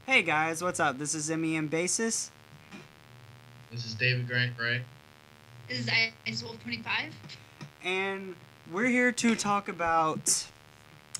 Hey guys, what's up? This is Emmy and Basis, This is David Grant, right? This is Ice Wolf 25. and we're here to talk about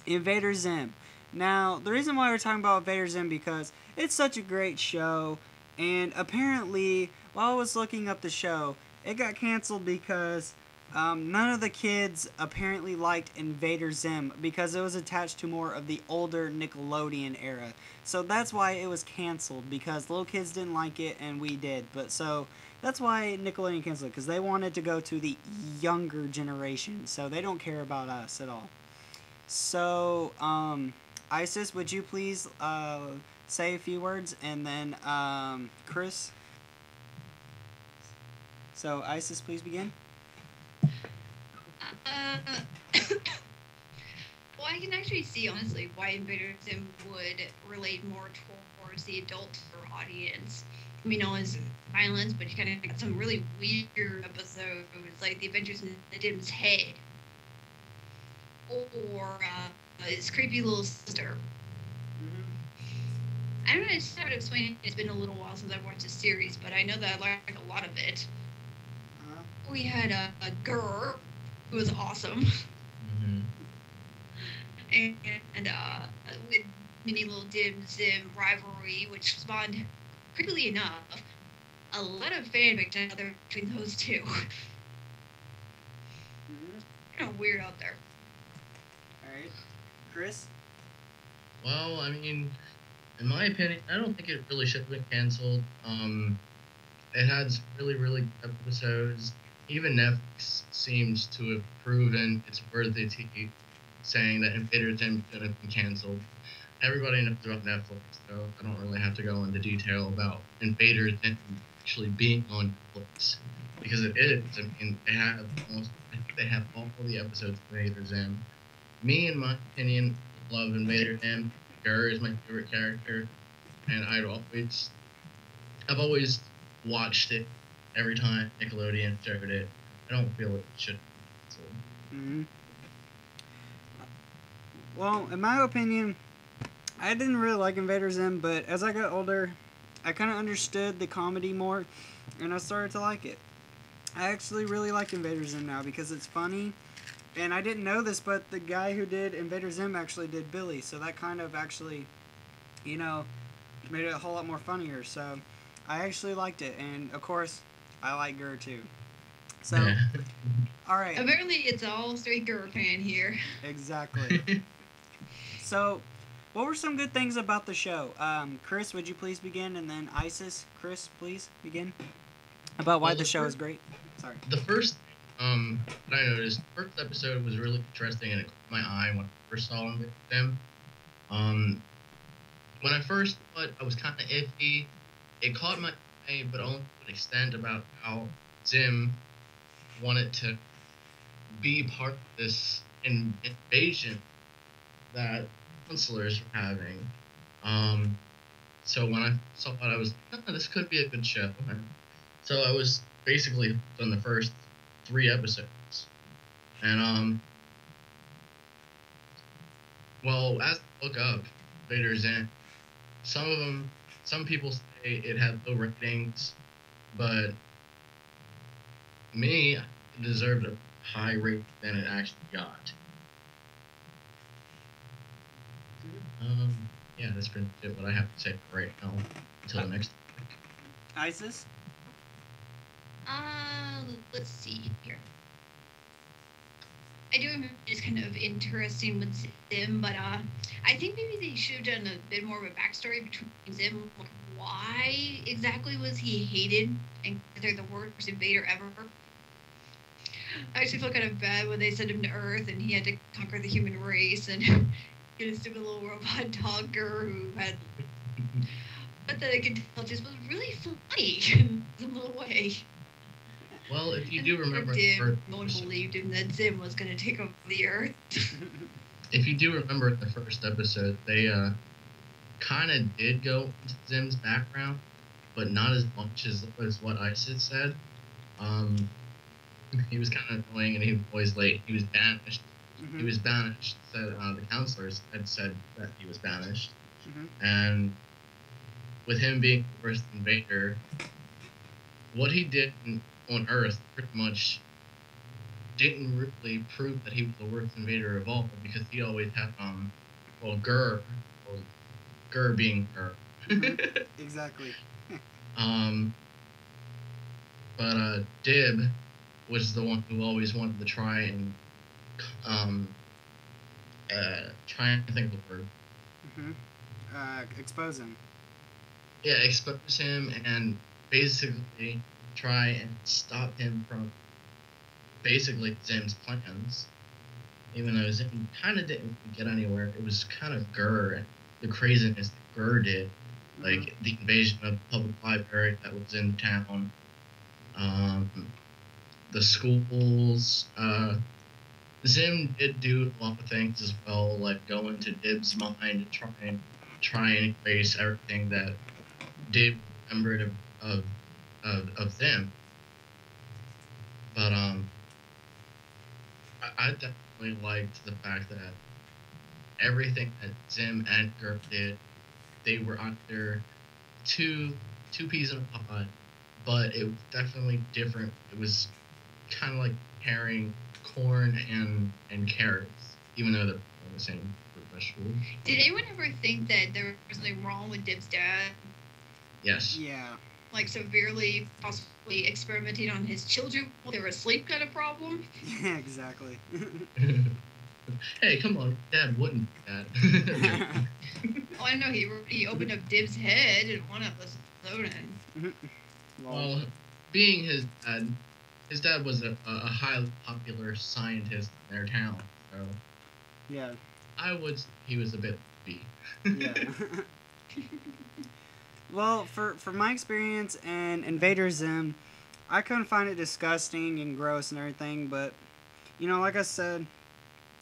Invader Zim. Now, the reason why we're talking about Invader Zim because it's such a great show, and apparently, while I was looking up the show, it got canceled because none of the kids apparently liked Invader Zim because it was attached to more of the older Nickelodeon era. So that's why it was canceled because little kids didn't like it and we did. But so that's why Nickelodeon canceled it because they wanted to go to the younger generation. So they don't care about us at all. So, Isis, would you please say a few words, and then Chris. So, Isis, please begin. Uh, well, I can actually see, honestly, why Invader Zim would relate more towards the adult audience. I mean, all his violence, but you kind of got some really weird episodes, like The Adventures in the Dim's Head, or his creepy little sister. I don't know how to explain it. It's been a little while since I've watched the series, but I know that I like a lot of it. We had a Gurr, who was awesome, Mm-hmm. and with mini little Dim Zim rivalry, which spawned, creepily enough, a lot of fanfic out there between those two. Kind of weird out there. Alright. Chris? Well, I mean, in my opinion, I don't think it really should have been canceled. It had some really, really good episodes. Even Netflix seems to have proven its worthy, saying that Invader Zim should have been canceled. Everybody knows about Netflix, so I don't really have to go into detail about Invader Zim actually being on Netflix because it is. I mean, I think they have all the episodes of Invader Zim. Me, in my opinion, love Invader Zim. Gurr is my favorite character, and I've always watched it every time Nickelodeon showed it. I don't feel it should be canceled. Mm-hmm. Well, in my opinion, I didn't really like Invader Zim, but as I got older, I kind of understood the comedy more, and I started to like it. I actually really like Invader Zim now because it's funny, and I didn't know this, but the guy who did Invader Zim actually did Billy, so that kind of actually, you know, made it a whole lot more funnier. So I actually liked it, and of course, I like Gurr too. So, Yeah. all right, Apparently, it's all straight Gurr fan here. exactly. So, what were some good things about the show? Chris, would you please begin, and then Isis, Chris, please begin about why Well, the show is great. Sorry. the first that I noticed, the first episode was really interesting and it caught my eye when I first saw them. Um, when I first saw it, I was kind of iffy. It caught my eye, but only to an extent about how Zim wanted to be part of this invasion that counselors were having. Um, so when I saw it, I was like, oh, this could be a good show. So I was basically hooked on the first three episodes. And well, as I look up Vader Zim, some people say it had low ratings, but me, it deserved a high rate than it actually got. Um, yeah, that's pretty much it. What I have to say right now until the next. Isis? Let's see here. I do remember it's kind of interesting with Zim, but I think maybe they should have done a bit more of a backstory between Zim. Like, why exactly was he hated and they're the worst invader ever? I actually feel kind of bad when they sent him to Earth and he had to conquer the human race and get a stupid little robot dogger who had. But that I could tell just was really funny in some little way. Well, if you And do poor remember the Dim, first no one episode, believed him that Zim was going to take over the Earth. if you do remember the first episode, they kind of did go into Zim's background, but not as much as what Isis said. Um, he was kind of annoying and he was always late. He was banished. Mm-hmm. He was banished. Said the counselors had said that he was banished, Mm-hmm. and with him being the first invader, what he did on Earth pretty much didn't really prove that he was the worst invader of all, because he always had well, Gur being Gur. Exactly. um but Dib was the one who always wanted to try and um try and think of the word. Expose him. Yeah, expose him and basically try and stop him from basically Zim's plans. Even though Zim kind of didn't get anywhere, it was kind of Gur and the craziness that Gur did, like the invasion of the public library that was in town, the schools. Zim did do a lot of things as well, like go into Dib's mind and try and erase everything that Dib remembered of Zim. But I definitely liked the fact that everything that Zim and Gur did, they were either two peas in a pod, but it was definitely different. It was kind of like pairing corn and carrots, even though they're the same fruit vegetables. Did anyone ever think that there was something wrong with Dib's dad? Yes. Yeah. Like severely, possibly experimenting on his children while they were asleep kind of problem? Yeah, exactly. Hey, come on, Dad wouldn't do that. Oh, I know he opened up Dib's head in one episode and Well, being his dad was a highly popular scientist in their town, so yeah. I would say he was a bit B. Yeah. Well, for my experience in Invader Zim, I couldn't find it disgusting and gross and everything, but, you know, like I said,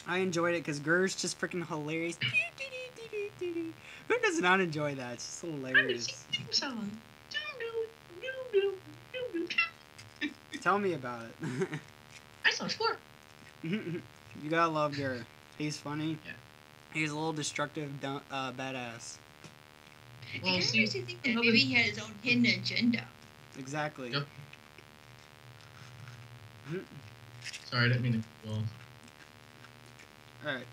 I enjoyed it because Gur's just freaking hilarious. Who does not enjoy that? It's just hilarious. Tell me about it. I saw Squirt. You gotta love Gur. He's funny. Yeah. He's a little destructive, badass. Well, It makes you think that maybe he had his own hidden agenda. Exactly. Yep. Sorry, I didn't mean to cut you off. Alright.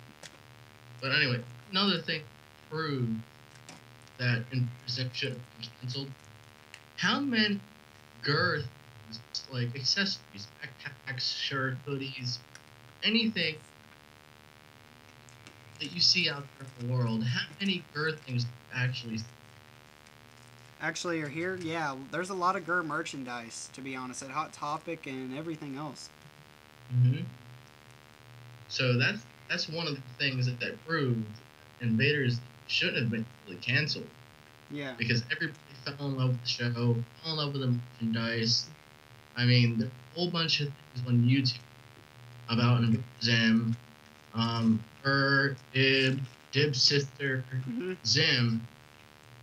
But anyway, another thing proved that Zim should have been canceled. How many Gur things, like accessories, backpacks, shirts, hoodies, anything that you see out there in the world, how many Gur things actually? Actually, you're here? Yeah, there's a lot of Gur merchandise, to be honest, at Hot Topic and everything else. Mm-hmm. So that's one of the things that proved Invaders shouldn't have been really canceled. Yeah. Because everybody fell in love with the show, fell in love with the merchandise. I mean, there's a whole bunch of things on YouTube about Zim, her, Dib's sister, Zim,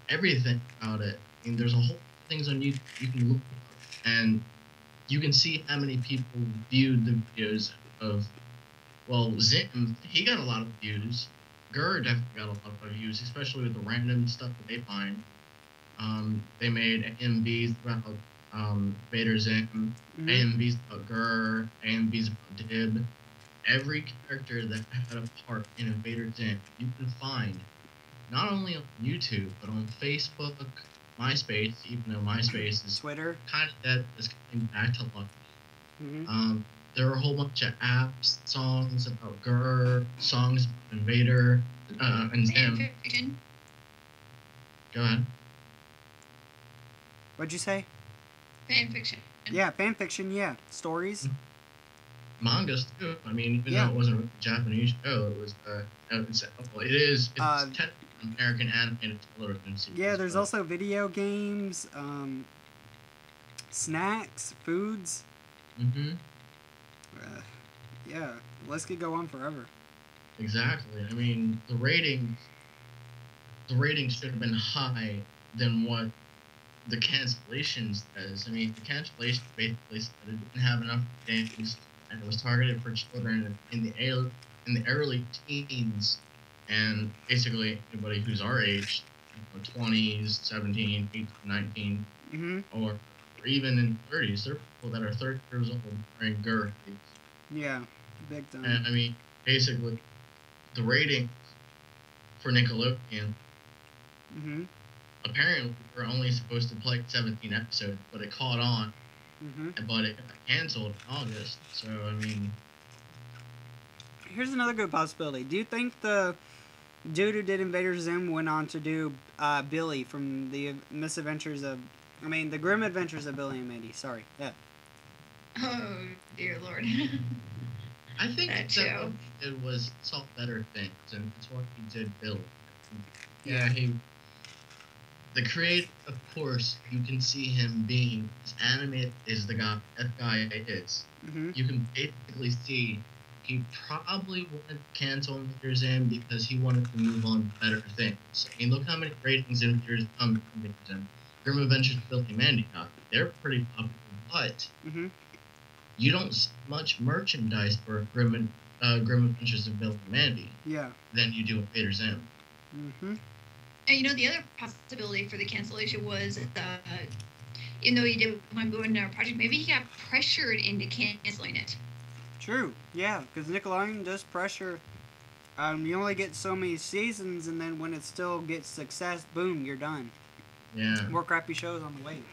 everything about it. I mean, there's a whole things on YouTube you can look at, and you can see how many people viewed the videos of, well, Zim, he got a lot of views. Gur definitely got a lot of views, especially with the random stuff that they find. They made AMVs about Invader Zim, AMVs about Gur, AMVs about Dib. Every character that had a part in Invader Zim, you can find not only on YouTube, but on Facebook, MySpace, even though MySpace is Twitter, kind of dead, is coming back to life. There were a whole bunch of apps, songs about Gur, songs about Invader, and Zim. Fiction. Go ahead. What'd you say? Fan fiction. Yeah, fanfiction, yeah. Stories. Mangas too. I mean, even though it wasn't a Japanese show, it was it's technically an American animated television series. Yeah, there's also video games, snacks, foods. Yeah, list could go on forever. Exactly. I mean, the ratings should have been high than what the cancellations says. I mean, the cancellation basically said it didn't have enough games, and it was targeted for children in the early teens, and basically anybody who's our age. 20s, 17, 18, 19, Mm-hmm. or even in 30s. There are people that are 30 years old wearing Gur hoodies. Yeah, big time. And I mean, basically, the ratings for Nickelodeon Mm-hmm. apparently were only supposed to play 17 episodes, but it caught on, Mm-hmm. but it got canceled in August. So, I mean, Here's another good possibility. Do you think the dude who did Invader Zim went on to do Billy from the Misadventures of, the Grim Adventures of Billy and Mandy? Sorry. Yeah. Oh dear lord. I think That that show. what he did was saw better things, and that's why he did Billy. Yeah. The creator, of course, you can see him being as animated as that guy is. Mm-hmm. You can basically see he probably wanted to cancel Invader Zim because he wanted to move on to better things. I mean, look how many ratings Invader Zim, Grim Adventures of Billy and Mandy got. They're pretty popular, but Mm-hmm. you don't see much merchandise for Grim Adventures of Billy and Mandy Yeah. than you do Invader Zim. Mm-hmm. And the other possibility for the cancellation was even though he did want to go into our project, maybe he got pressured into canceling it. True. Yeah, because Nickelodeon does pressure. You only get so many seasons, and then when it still gets success, boom, you're done. Yeah. More crappy shows on the way.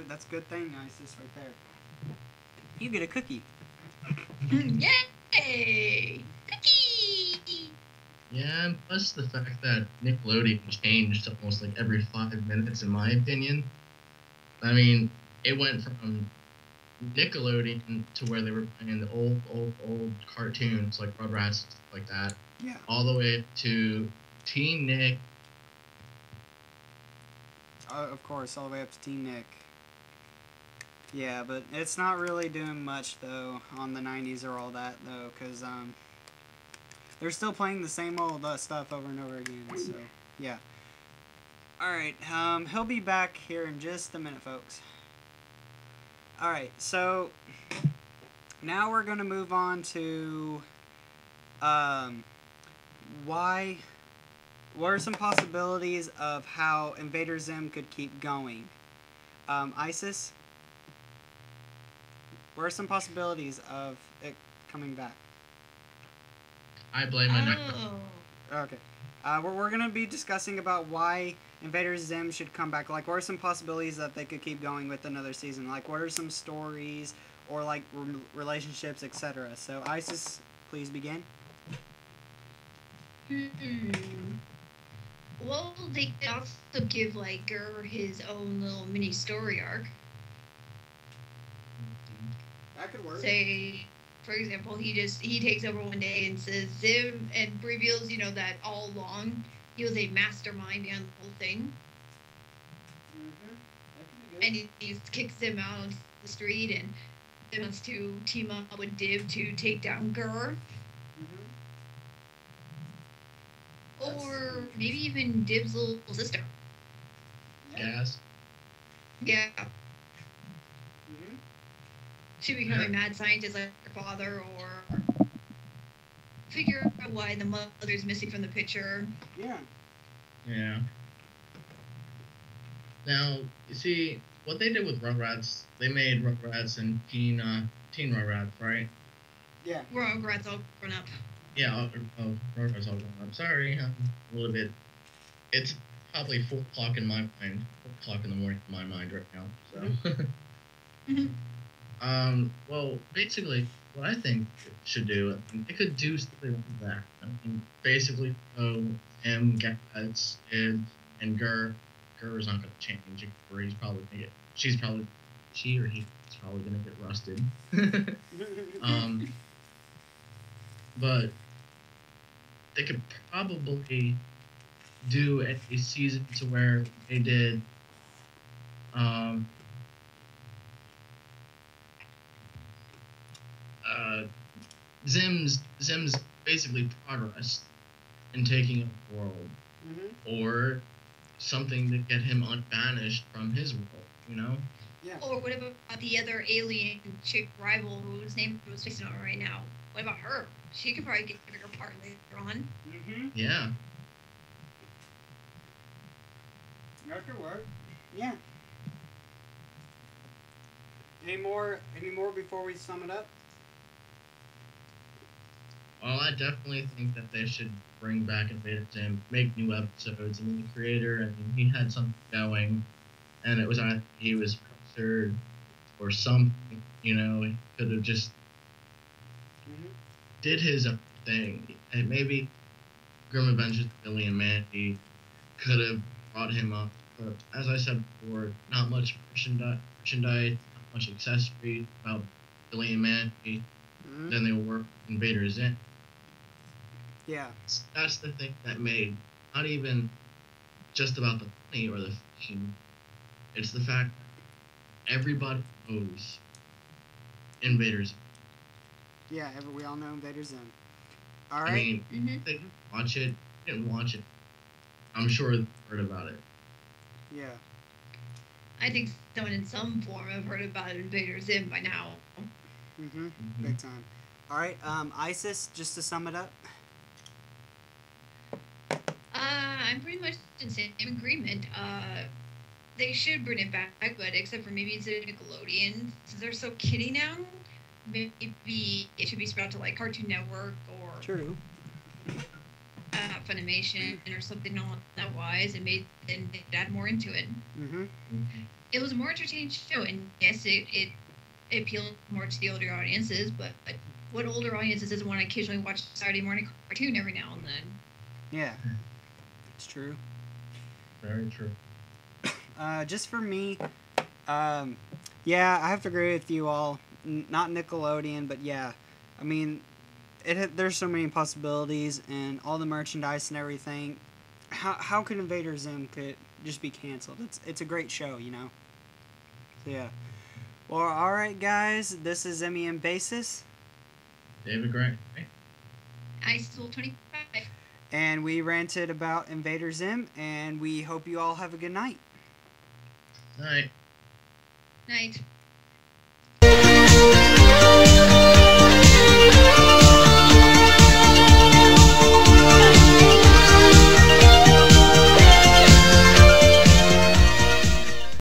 That's a good thing, Isis, right there. You get a cookie. Yay! Cookie! Yeah, and plus the fact that Nickelodeon changed almost like every 5 minutes, in my opinion. I mean, it went from Nickelodeon to where they were playing the old cartoons like Rugrats and stuff like that, Yeah. all the way to Teen Nick. Of course, all the way up to Teen Nick. Yeah, but it's not really doing much, though, on the 90s or all that, though, because, they're still playing the same old stuff over and over again, so, yeah. Alright, he'll be back here in just a minute, folks. Alright, so, now we're going to move on to, what are some possibilities of how Invader Zim could keep going? Isis? What are some possibilities of it coming back? I blame my Okay. We're going to be discussing about why Invader Zim should come back. Like, what are some possibilities that they could keep going with another season? Like, what are some stories or, like, relationships, etc.? So, Isis, please begin. Well, they could also give, like, Gur his own little mini story arc. That could work. Say, for example, he takes over one day and says Zim, and reveals, that all along he was a mastermind behind the whole thing. Mm-hmm. And he kicks Zim out on the street, and Zim wants to team up with Dib to take down Gur. Or maybe even Dib's little sister. Gas. Yeah. Mm-hmm. She become a mad scientist like her father, or figure out why the mother's missing from the picture. Yeah. Yeah. Now, you see, what they did with Rugrats, they made Rugrats and Teen Rugrats, right? Yeah. Rugrats all grown up. Yeah, Rugrats all grown up. Sorry, I'm a little bit... It's probably 4 o'clock in my mind. 4 o'clock in the morning in my mind right now, so... well, basically, what I think it should do, it could do something like that. I mean, basically, him, Gats, Id, and Gur. Gur's not going to change. He's probably going to get... She or he's probably going to get rusted. But they could probably do a season to where they did Zim's basically progress in taking over the world, or something to get him unbanished from his world, Yeah. Or what about the other alien chick rival whose name was facing on right now? What about her? She could probably get a bigger part later on. Mm-hmm. Yeah. That could work. Yeah. Any more? Any more before we sum it up? Well, I definitely think that they should bring back Invader Zim, make new episodes. I mean, the creator, I mean, he had something going, and it was either he was pressured or something. You know, he could have just Mm-hmm. did his own thing, and maybe Grim Adventures of Billy and Mandy could have brought him up. But as I said before, not much merchandise, not much accessories about Billy and Mandy Mm-hmm. than they were Invader Zim. Yeah. That's the thing that made not even just about the money or the fame. It's the fact that everybody knows Invaders. Yeah. We all know Invader Zim. All I right. mean, Mm-hmm. they watch it, didn't watch it. I'm sure they heard about it. Yeah. I think someone in some form have heard about Invader Zim by now. Mm-hmm. Mhm. Big time. All right. Isis. Just to sum it up. I'm pretty much in same agreement. They should bring it back, but except for maybe instead of Nickelodeon, since they're so kiddie now, maybe it should be spread out to like Cartoon Network or True. Funimation or something along that wise, and they'd add more into it. Mm-hmm. Mhm. It was a more entertaining show, and yes, it appealed more to the older audiences, but what older audiences doesn't want to occasionally watch a Saturday morning cartoon every now and then? Yeah. It's true. Very true. Just for me, yeah, I have to agree with you all. Not Nickelodeon, but yeah, I mean, there's so many possibilities and all the merchandise and everything. How could Invader Zim could just be canceled? It's a great show, you know. So yeah. Well, all right, guys. This is MEM Basis, David Grant. I Soul 25. and we ranted about Invader Zim, and we hope you all have a good night. Night. Night.